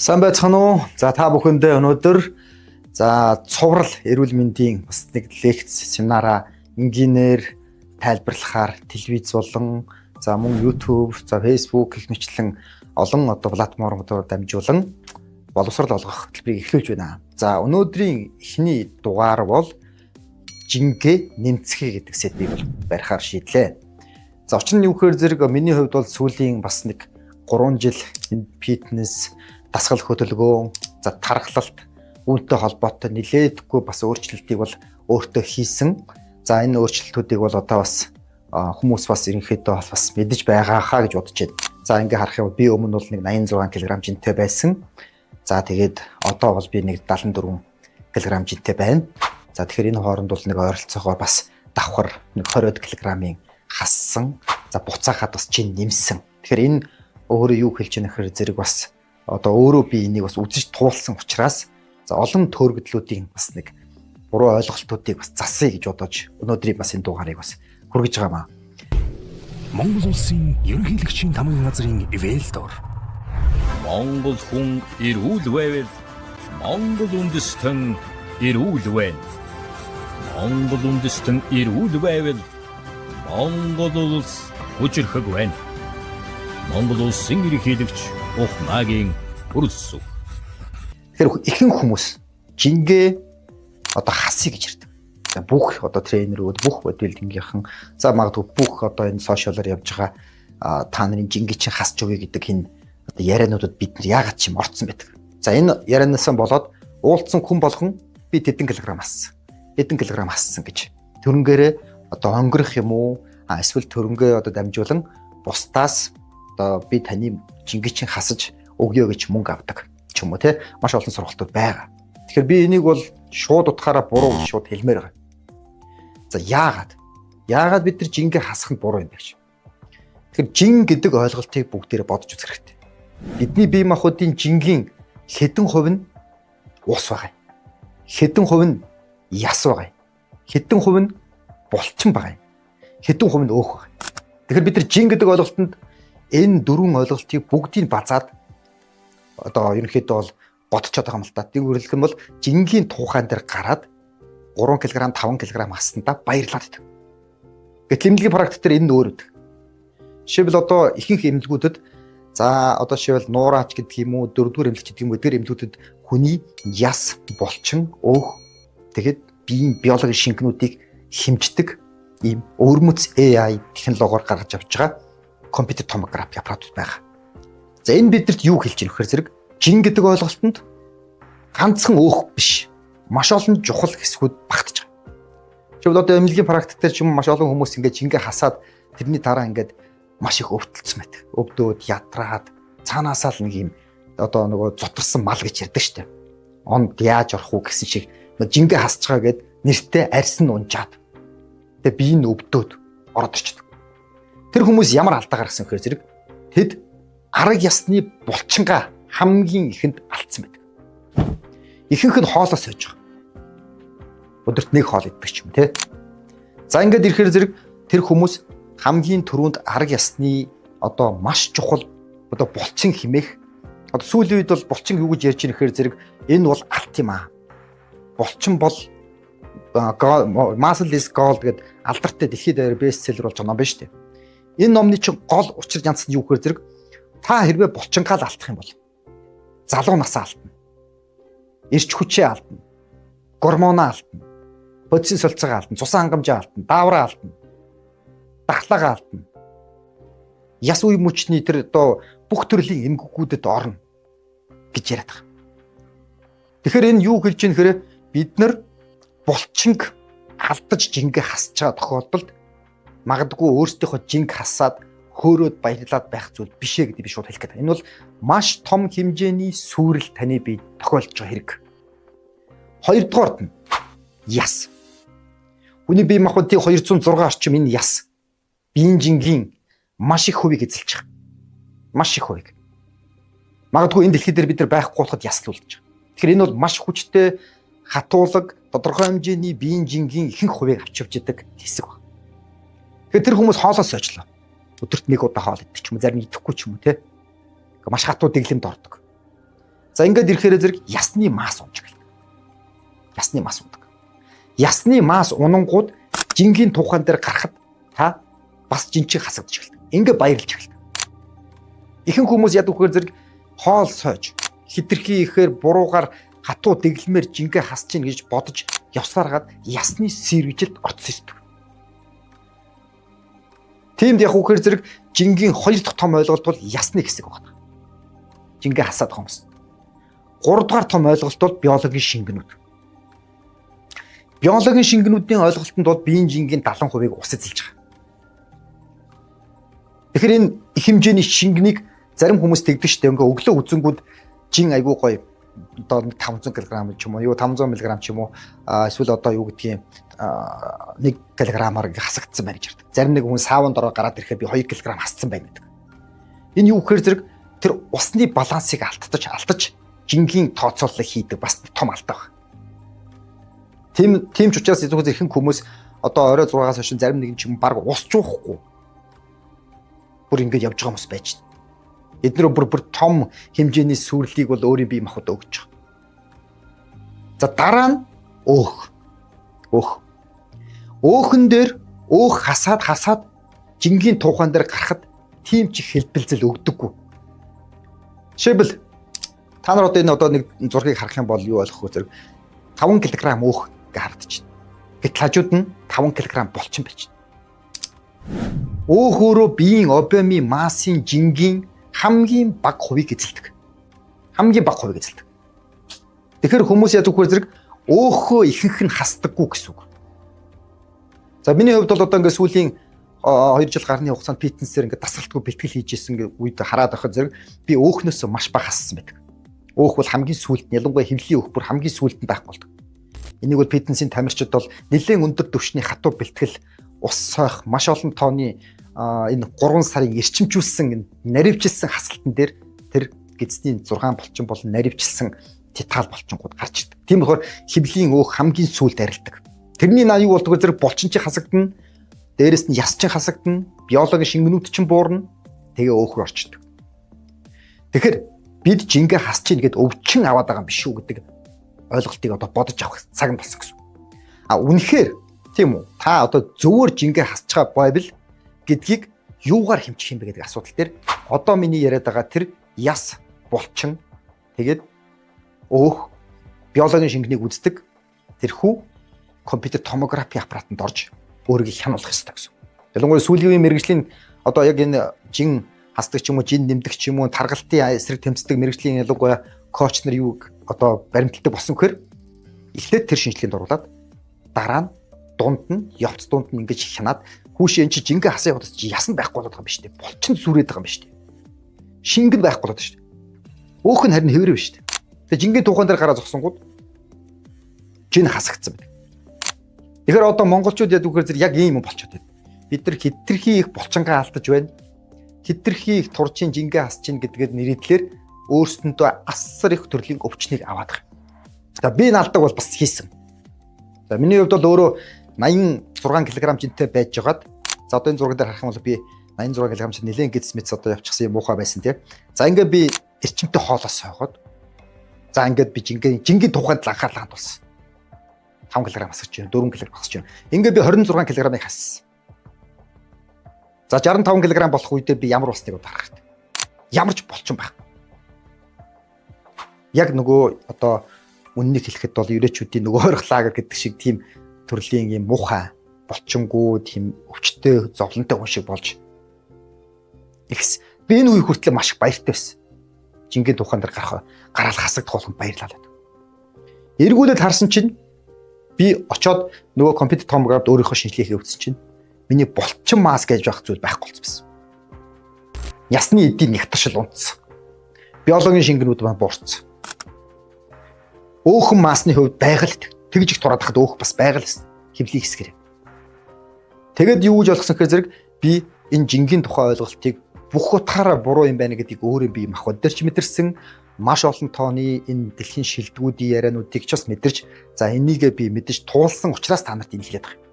Сайн байцгаана уу? За та бүхэндээ өнөөдөр цуврал эрүүл мэндийн бас нэг лекц семинараа энгийнээр тайлбарлахаар телевиз болон мөн YouTube, Facebook гэх мэтлэн олон платформудаар дамжуулан боловсрол олгох төлбөрийг эхлүүлж байна. За өнөөдрийн эхний дугаар бол жингээ нэмцгий гэдэг сэдвийг бол барихаар шийдлээ. За учир нь юу гэхээр зэрэг миний хувьд бол сүүлийн бас нэг 3 жил фитнес дасгал хөдөлгөөн, тархалт үүнтэй холбоотой нэлээдгүй бас өөрчлөлтийг бол өөртөө хийсэн. За энэ өөрчлөлтүүдийг бол одоо бас хүмүүс бас ерөнхийдөө бас мэдэж байгаа хаа гэж бодож байна. За ингээ харах юм би өмнө бол нэг 86 кг жинтэй байсан. За тэгээд одоо бол би нэг 74 кг жинтэй байна. За тэгэхээр энэ хооронд бол нэг ойролцоогоор бас давхар нэг 20 кг-ийн хассан. За буцаахад бас жин нэмсэн. Тэгэхээр энэ өөрөө юу хэлж байгаа нөхөр зэрэг бас одоо өөрөө би энийг бас үзэж туулсан учраас олон төөргөдлүүдийн бас нэг буруу ойлголтуудыг бас засъя гэж бодож өнөөдрийн бас энэ дугаарыг бас хүргэж байгаамаа. Монгол улсын ерөнхийлөгчийн тамгын газрын ивэлдор. Монгол хүн эрүүл байвал Монгол үндэстэн эрүүл байна. Монгол үндэстэн эрүүл байвал Монгол улс хүчрхэг байна. Монгол улсын ерөнхийлөгч Ухмаагийн үрэлсв. Тэгэхээр ихэнх хүмүүс жингээ хасъя гэж ярьдаг. За бүх тренерүүд бүх бодибилдингийнхан магадгүй бүх энэ сошиалаар явж байгаа та нарын жингээ чинь хасч өгье гэдэг энэ яриануудад бид нар яагаад ч юм орцсон байдаг. За энэ ярианаас болоод уулзсан хүн болгон би тэдэн килограмм хассан. Хэдэн килограмм хассан гэж. Төрөнгөөрөө өнгөрөх юм уу? Эсвэл төрөнгөө дамжуулан бусдаас би таны жингээ чинь хасаж өгье гэж мөнгө авдаг ч юм уу те маш олон сургалтууд байгаа. Тэгэхээр би энийг бол шууд утгаараа буруу гэж шууд хэлмээр байгаа. За яагаад бид нар жингээ хасах нь буруу юм бэ гэж. Тэгэхээр жин гэдэг ойлголтыг бүгдээрээ бодож үзэх хэрэгтэй. Бидний бие махбодын жингийн хэдэн хувь нь ус байгаа. Хэдэн хувь нь яс байгаа. Хэдэн хувь нь булчин байгаа. Хэдэн хувь нь өөх байгаа. Тэгэхээр бид нар жин гэдэг ойлголтод энэ дөрвөн ойлголтыг бүгдийг базаад ерөнхийдөө бол бодчиход байгаа юм л та. Тэгвэл бол жингийн тухайн дээр гараад 3 кг 5 кг хаснаа баярлаад идэв. Гэтэл эмнэлгийн практик дээр энэ нь өөр үүдэг. Жишээлбэл ихэнх эмнэлгүүдэд жишээлбэл нуураач гэдэг юм уу 4-р эмнэлч гэдэг юм уу эдгээр эмнэлгүүдэд хүний яс, булчин, өөх тэгэхэд биеийн биологийн шингэнүүдийг хэмждэг ийм өвөрмөц AI технологиор гаргаж авч байгаа компьютер томографи аппаратууд байгаа. За энэ бидэрт юу хэлж байгаа нөхөр зэрэг жин гэдэг ойлголтод ганцхан өөх биш маш олон чухал хэсгүүд багтаж байгаа. Жишээлбэл эмнэлгийн практик дээр ч юм маш олон хүмүүс ингээд жингээ хасаад тэрний дараа ингээд маш их өвдөлцсөн байдаг. Өвдөөд ядраад цаанаасаа л нэг юм нөгөө зутарсан мал гэж ярьдаг штеп. Онд яаж орох уу гэсэн шиг жингээ хасж байгаа гэд нэртээ арьсан унжаад тэгээ бие нь өвдөөд ороод ирчихдэг. Тэр хүмүүс ямар алдаа гаргасан гэхээр зэрэг тэд арга ясны булчингаа хамгийн ихэнд алдсан байдаг. Ихэнх нь хоолоо сойж байгаа. Өдөрт нэг хоол идэх юм те. За ингээд ирэхээр зэрэг тэр хүмүүс хамгийн түрүүнд арга ясны маш чухал булчин химээх сүүлийн үед бол булчин юу гэж ярьж байгаа нэхэр зэрэг энэ бол алт юм аа. Булчин бол muscle is gold гэдэг алдартай дэлхийд даяар бестселлер болж байгаа ном байна шүү дээ. Энэ номны чинь гол учир янз нь юу гэхээр зэрэг та хэрвээ булчингаал алдах юм бол залуу насаа алдна. Ирч хүчээ алдна. Гормоноо алдна. Бодисын солилцоогоо алдна. Цусан хангамжаа алдна. Даавраа алдна. Дахлагаа алдна. Яс үе мөчний тэр бүх төрлийн эмгэгүүдэд орно гэж яриад байгаа. Тэгэхээр энэ юу хэлж ийм хэрэг бид нар булчинг алдаж жингээ хасж байгаа тохиолдолд магадгүй өөрсдийнхөө жинг хасаад хөөрөөд баярлаад байх зүйл биш ээ гэдэг би шууд хэлэх гээд. Энэ бол маш том хэмжээний сүрэл таны бие тохиолдож байгаа хэрэг. Хоёрдугаарт нь яс. Хүний бие махбодын 206 орчим энэ яс биеийн жингийн маш их хувийг эзэлж байгаа. Маш их хувийг. Магадгүй энэ дэлхий дээр бид нар байхгүй болоход яслуулж байгаа. Тэгэхээр энэ бол маш хүчтэй хатуулаг тодорхой хэмжээний биеийн жингийн ихэнх хувийг авч явж идэг хэсэг байна. Тэгэхээр тэр хүмүүс хоолоо сойжлоо. Өдөрт нэг удаа хоол идэх ч юм уу, зарим идэхгүй ч юм уу те. Маш хатуу дэглэмд ордог. За ингээд ирэхээр зэрэг ясны мас унж гэлээ. Ясны мас ундаг. Ясны мас унангууд жингийн тухайн дээр гарахад та бас жинчиг хасагдаж эхэлдэг. Ингээ баярлж эхэлдэг. Ихэнх хүмүүс яд үхээр зэрэг хоол сойж хитрхи ихээр буруугаар хатуу дэглэмээр жингээ хасч ийн гэж бодож явсараад ясны сэргэжилд орцсон ирдэг. Тиймд яг үхээр зэрэг жингийн хоёр дахь том ойлголт бол ясны хэсэг байна. Жингээ хасаад хүмүүс. 3 дугаар том ойлголт бол биологийн шингэнүүд. Биологийн шингэнүүдийн ойлголтод бол биеийн жингийн 70%-ийг ус эзэлж байгаа. Тэгэхээр энэ их хэмжээний шингэнийг зарим хүмүүс тэгдэг шүү дээ. Ингээ өглөө үзэнгүүд жин айгүй гоё одоо 500 кг ч юм уу, 500 мг ч юм уу, эсвэл одоо юу гэдгийг 1 кг-аар ингээ хасагдсан байна гэж ярьдаг. Зарим нэг хүн саавнд ороо гараад ирэхэд би 2 кг хасцсан байна гэдэг. Энэ юу гэхээр зэрэг тэр усны балансыг алдаж жингийн тооцооллыг хийдэг бас том алдаа байна. Тийм ч учраас ихэнх хүмүүс одоо орой 6-аас хойш зарим нэг юм баг ус жуухгүй бүр ингэж явж байгаа хүмүүс байж байна. Эдгээр бүр том хэмжээний сүрлийг бол өөрийн бие махбод өгч байгаа. За дараа нь өөхөн дээр өөх хасаад жингийн тухайн дээр гарахад тийм ч хэлбэлзэл өгдөггүй. Жишээлбэл та нар одоо энэ нэг зургийг харах юм бол юу болох вэ? 5 кг өөх гэж харагдаж байна. Гэтэл хажууд нь 5 кг болчин байж байна. Өөх өөрөө биеийн объемын массын жингийн хамгийн бага хувийг эзэлдэг. Тэгэхээр хүмүүс яд үгээр зэрэг өөхөө ихэнх нь хасдаггүй гэсэн үг. За миний хувьд бол одоо ингээд сүүлийн 2 жил гарны хугацаанд фитнесээр ингээд дасгалтгүй бэлтгэл хийж исэн үед хараад байхад зэрэг би өөхнөөс маш бага хассан байдаг. Өөх бол хамгийн сүүлд нь ялангуяа хөвлийн өөх бүр хамгийн сүүлд нь байх болдог. Энийг бол фитнесийн тамирчид бол нэлээд өндөр түвшний хатуу бэлтгэл, ус сойх, маш олон тооны энэ 3 сарын эрчимжүүлсэн наривчилсан хасалтан дээр тэр гэзний 6 булчин болон наривчилсан титал булчингууд гарч ирдэг. Тийм болохоор хөвлийн өөх хамгийн сүүлд арилдаг. Тэрний наа юу болдог вэ? Зэрэг булчин чи хасагдана, дээрэс нь яс чин хасагдана, биологийн шингэнүүд чин буурна, тэгээ өөх рүү орчдөг. Тэгэхээр бид жингээ хасч ийн гэд өвчин аваад байгаа юм биш үү гэдэг ойлголтыг одоо бодож авах цаг нь болсон гэсэн. Үнэхээр тийм үү? Та одоо зөвөр жингээ хасч байгаа байвал гэдгийг юугаар хэмжих юм бэ гэдэг асуудал дээр одоо миний яриад байгаа тэр яс, булчин тэгээд өөх биологийн шингэнийг үздэг тэрхүү компьютер томографи аппаратанд орж өөрийгөө хянуулах ёстой гэсэн. Ялангуяа сүүлийн үеийн мэрэгжлийн одоо яг энэ жин хасдаг ч юм уу, жин нэмдэг ч юм уу, таргалтын эсрэг тэмцдэг мэрэгжлийн ялангуяа коуч нар юу одоо баримталдаг болсон гэхээр эхлээд тэр шинжилгээнд оруулаад дараа нь дунд нь явц дунд нь ингэж хянаад хүүшээ эн чи жингээ хасаа яваад чи ясан байхгүй болоод байгаа юм биш үү? Булчин сүрээд байгаа юм биш үү? Шингэн байхгүй болоод шүү дээ. Өөх нь харин хэврээ биш үү? Тэгээ жингийн тухайн дээр гараа зогсонгууд жин хасагдсан байдаг. Тэгэхээр одоо монголчууд яд үгээр яг ийм юм болчиход байна. Бид нар хитрхи их булчингаа алдаж байна. Хитрхи их турчин жингээ хасч ийн гэдгээр нэрийдлэр өөрсөндөө асар их төрлийн өвчнийг аваад байгаа. За би наалдаг бол бас хийсэн. За миний хувьд бол өөрөө 86 кг жинтэй байж байгаад за одоо энэ зураг дээр харах юм бол би 86 кг чинь нэлээд гидс мэц одоо явчихсан юм муухай байсан тий. За ингээд би эрчимтэй хоолоос сойгоод за ингээд би жингийн тухайд анхаарлаа хандуулсан. 5 кг хасаж байна, 4 кг хасаж байна. Ингээд би 26 кг-ыг хассан. За 65 кг болох үедээ би ямар болсныг харах хэрэгтэй. Ямар ч болчин байхгүй. Яг нөгөө одоо үннийг хэлэхэд бол ерөөчүүдийн нөгөө ойрхлаа гэдэг шиг тийм төрлийн юм муухай болчингуу тийм өвчтөе зовлонтой хүн шиг болж ихс би энэ үе хүртэл маш их баяртай байсан. Жингийн тухайн дээр гараал хасагдах болгонд баярлалаа. Эргүүлээд харсан чинь би очоод нөгөө компьютер томографт өөрийнхөө шинжилгээ хийгээвсэн чинь миний булчин мас гэж байх зүйл байхгүй болсон. Ясны эдийн нэгтшил унтсан. Биологийн шингэнүүд маань буурсан. Өөхөн масны хувьд байгальд тэгж их тураадахад өөх бас байгаль хөвлийн хэсгэр. Тэгэд юу гэж ойлгосон гэхээр зэрэг би энэ жингийн тухай ойлголтыг бүх утгаараа буруу юм байна гэдгийг өөрөө би махбод дээр ч мэдэрсэн, маш олон тооны энэ дэлхийн шилдэгүүдийн яриануудыг ч бас мэдэрч за энийгээ би мэдэж туулсан учраас та нарт энэ хэлээд байгаа.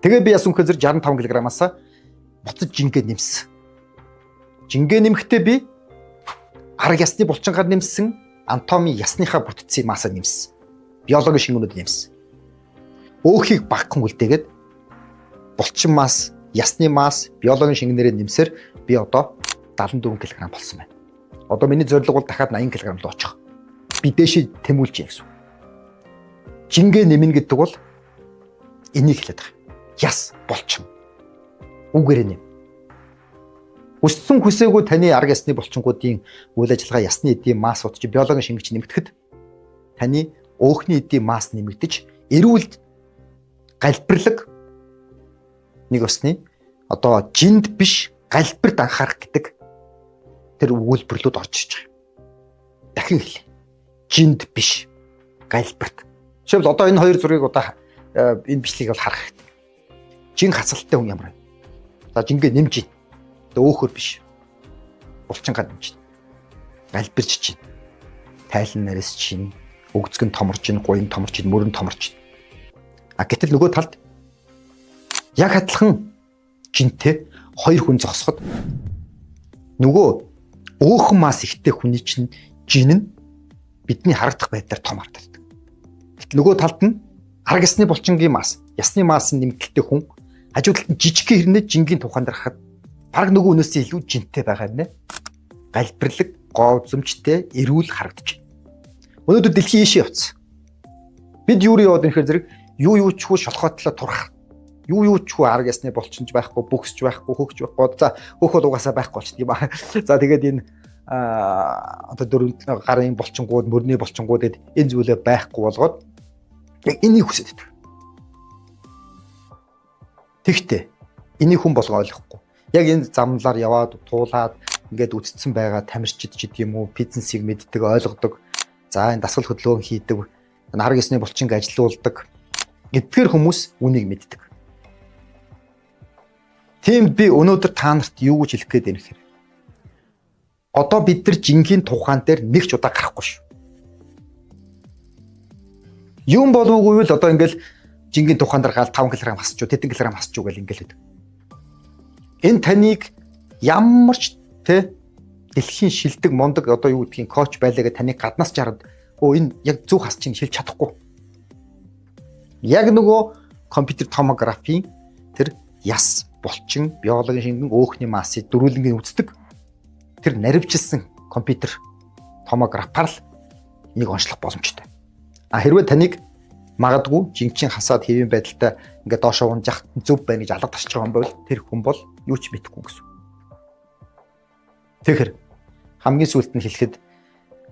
Тэгээ би яасан гэхээр 65 кг-аас буцаж жингээ нэмсэн. Жингээ нэмэхдээ би арга ясны булчингаар нэмсэн, анатомийн ясныхаа бүтцийн маасаа нэмсэн. Биологийн шингэнүүд нэмсэн. Өөхийг багахан үлдээгээд булчин мас, ясны мас, биологийн шингэнээрээ нэмсээр би одоо 74 кг болсон байна. Одоо миний зорилго бол дахиад 80 кг руу очих. Би дээшээ тэмүүлж яах гэсэн. Жингээ нэмнэ гэдэг бол энийг хэлээд байгаа. Яс булчин. Үгээр нэм. Хүссэн хүсээгүй таны арга ясны булчингуудын үйл ажиллагаа ясны эдийн масс утж биологийн шингэж нэмэгдэхэд таны өөхний эдийн масс нэмэгдэж эрүүл галбирлаг нэг усны одоо жинд биш галбирт анхаарах гэдэг тэр өгүүлбэрлүүд орж иж байгаа. Дахин хэлье. Жинд биш галбирт. Жишээлбэл одоо энэ хоёр зургийг одоо энэ бичлэгийг бол харах хэрэгтэй. Жин хасалтай хүн ямар вэ? За жингээ нэмж ийн. Өөхөр биш. Булчингаа нэмж ийн. Галбирч чинь. Тайлан нараас чинь, өгцгөн томорж ийн, гуйн томорж ийн, мөрөн томорж ийн. А гэтэл нөгөө талд яг адилхан жинтэй хоёр хүн зогсоход нөгөө өөхөн мас ихтэй хүний чинь жин нь бидний харагдах байдлаар том харагддаг. Гэтэл нөгөө талд нь арга ясны булчингийн мас, ясны масын нэмэгдэлтэй хүн хажуудалд нь жижигхэн хэрнээ жингийн тухайн дээр хахад баг нөгөө өнөөсөө илүү жинтэй байгаа нэ. Галбирлаг, гоовзомжтой, эрүүл харагдаж байна. Өнөөдөр дэлхийн ийшээ явцсан. Бид юу яваад ирэхээр зэрэг юу ч хүү шолхоотлоо турах. Юу ч хүү арга ясны булчинж байхгүй, бүхсж байхгүй, хөгж байхгүй. За хөөх бол угаасаа байхгүй болчих тийм ба. За тэгээд энэ одоо дөрөв гарын булчингууд, мөрний булчингууд гэд энэ зүйлээ байхгүй болгоод яг энийг хүсэж байдаг. Тэгтээ энийг хүн болгоо ойлгохгүй. Яг энэ замлаар яваад туулаад ингээд үдцсэн байгаа тамирчид ч гэдэг юм уу, бизнесийг мэддэг, ойлгодог. За энэ дасгал хөдөлгөөн хийдэг, арга ясны булчинг ажилуулдаг эдгээр хүмүүс үнийг мэддэг. Тийм би өнөөдөр та нарт юу гэж хэлэх гээд байна гэхээр одоо бид нар жингийн тухайн дээр нэг ч удаа гарахгүй шүү. Юм болоогүй л одоо ингээл жингийн тухайн дээр гал 5 кг хасч уу, 10 кг хасч уу гэл ингээл байдаг. Энэ таныг ямар ч дэлхийн шилдэг мондог одоо юу гэдгийг коуч байлаа гэж таныг гаднаас жаргад энэ яг зөв хас чинь хэлж чадахгүй. Яг нөгөө компьютер томографийн тэр яс булчин биологийн шингэн өөхний массыг дөрвөлнгийн үздэг тэр наривчилсан компьютер томографаар л энийг онцлох боломжтой. А хэрвээ таныг магадгүй жинхэнэ хасаад хэвийн байдалтай ингээд доошоо унжах зөв байна гэж алга тасч байгаа юм бол тэр хүн бол юу ч мэдэхгүй гэсэн. Тэгэхээр хамгийн сүүлд нь хэлэхэд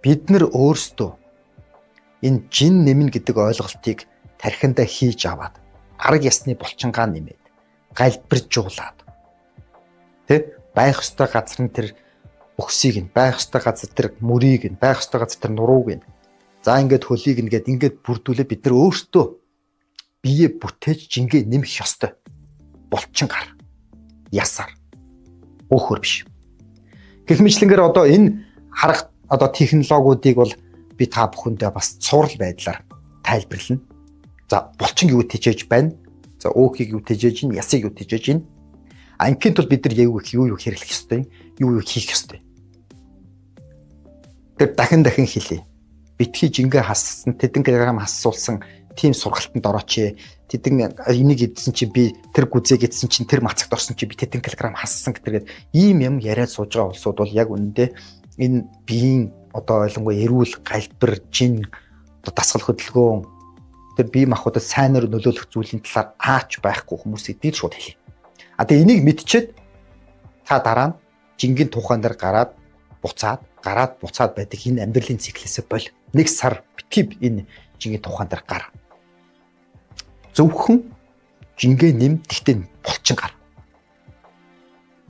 бид нар өөрсдөө энэ жин нэмнэ гэдэг ойлголтыг тархиндаа хийж аваад арга ясны булчингаа нэмээд галбиржуулаад байх ёстой газар нь тэр бүхсийг нь байх ёстой газар тэр мөрийг нь байх ёстой газар тэр нурууг нь за ингээд хөлийг ингээд бүрдүүлээ бид нар өөрсдөө бие бүтээж жингээ нэмэх ёстой булчингаар ясаар өөхөр биш. Гэх мэтлэнгээр одоо энэ харах одоо технологиудыг бол би та бүхэндээ бас цуврал байдлаар тайлбарлана. За булчин юу тийжээж байна? За өөхийг юу тийжээж байна? Ясыг юу тийжээж байна? Анхны тул бид нар юу хэрэглэх ёстой? Юу хийх ёстой? Тэр дахин хэлье. Битгий жингээ хассан, тэдэн килограмм хассуулсан тийм сургалтанд орооч. Тэдэн энийг идсэн чи би тэр гүзээг идсэн чинь тэр мацагт орсон чи би тэдэн килограмм хассан гэтэргээд ийм юм яриад сууж байгаа улсууд бол яг үнэндээ энэ биеийн одоо ойлгонгой эрүүл галбир, жин, одоо дасгал хөдөлгөөн тэр бие махбодод сайнаар нөлөөлөх зүйлийн талаар аач байхгүй хүмүүсийг дид шууд хэлье. А тэгээ энийг мэдчихэд та дараа нь жингийн тухайн дээр гараад буцаад байдаг энэ амьдралын циклээсээ бол нэг сар битгий энэ жингийн тухайн дээр гар. Зөвхөн жингээ нэм тэгтээ булчин гар.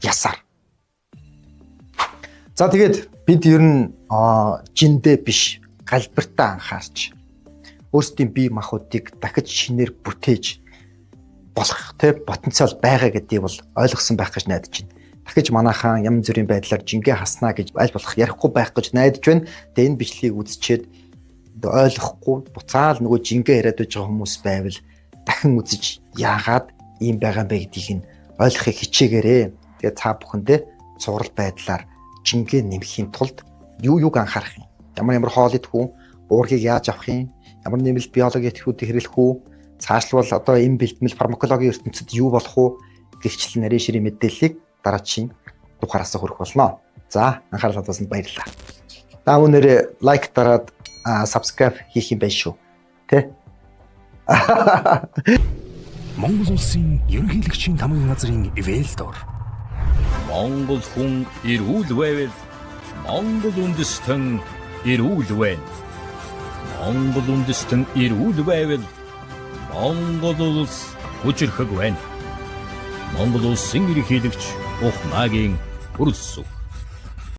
Ясаар. За тэгээд бид ер нь жиндээ биш галбиртаа анхаарч өөрсдийн бие махбодыг дахиж шинээр бүтээж болох потенциал байгаа гэдгийг бол ойлгосон байх гэж найдаж байна. Дахиж манайхан янз бүрийн байдлаар жингээ хаснаа гэж аль болох ярихгүй байх гэж найдаж байна. Тэгээ энэ бичлэгийг үзчихэд ойлгохгүй буцаал нөгөө жингээ яриад байж байгаа хүмүүс байвал дахин үзэж яагаад ийм байгаа юм бэ гэдгийг нь ойлгохыг хичээгээрэй. Тэгээ та бүхэндээ цуврал байдлаар жингээ нэмэхийн тулд юуг анхаарах юм? Ямар хоол идэх үү? Уургийг яаж авах юм? Ямар нэмэлт биологи идэвхүүдийг хэрэглэх үү? Цаашлбал одоо эм бэлтгэл фармакологийн ертөнцид юу болох уу? Гэрчлэл нарийн ширийн мэдээллийг дараагийн дугаараас хүргэх болно. За, анхаарал хандуулсанд баярлалаа. Та өнөөдөр лайк дараад subscribe хийх юм байна шүү. Тэ? Монгол улсын ерөнхийлөгчийн тамгын газрын ивэлдор. Монгол хүн эрүүл байвал Монгол үндэстэн эрүүл байна. Монгол үндэстэн эрүүл байвал Монгол улс хүчрхэг байна. Монгол улсын ерөнхийлөгч Ухмаагийн хүрэлцэг.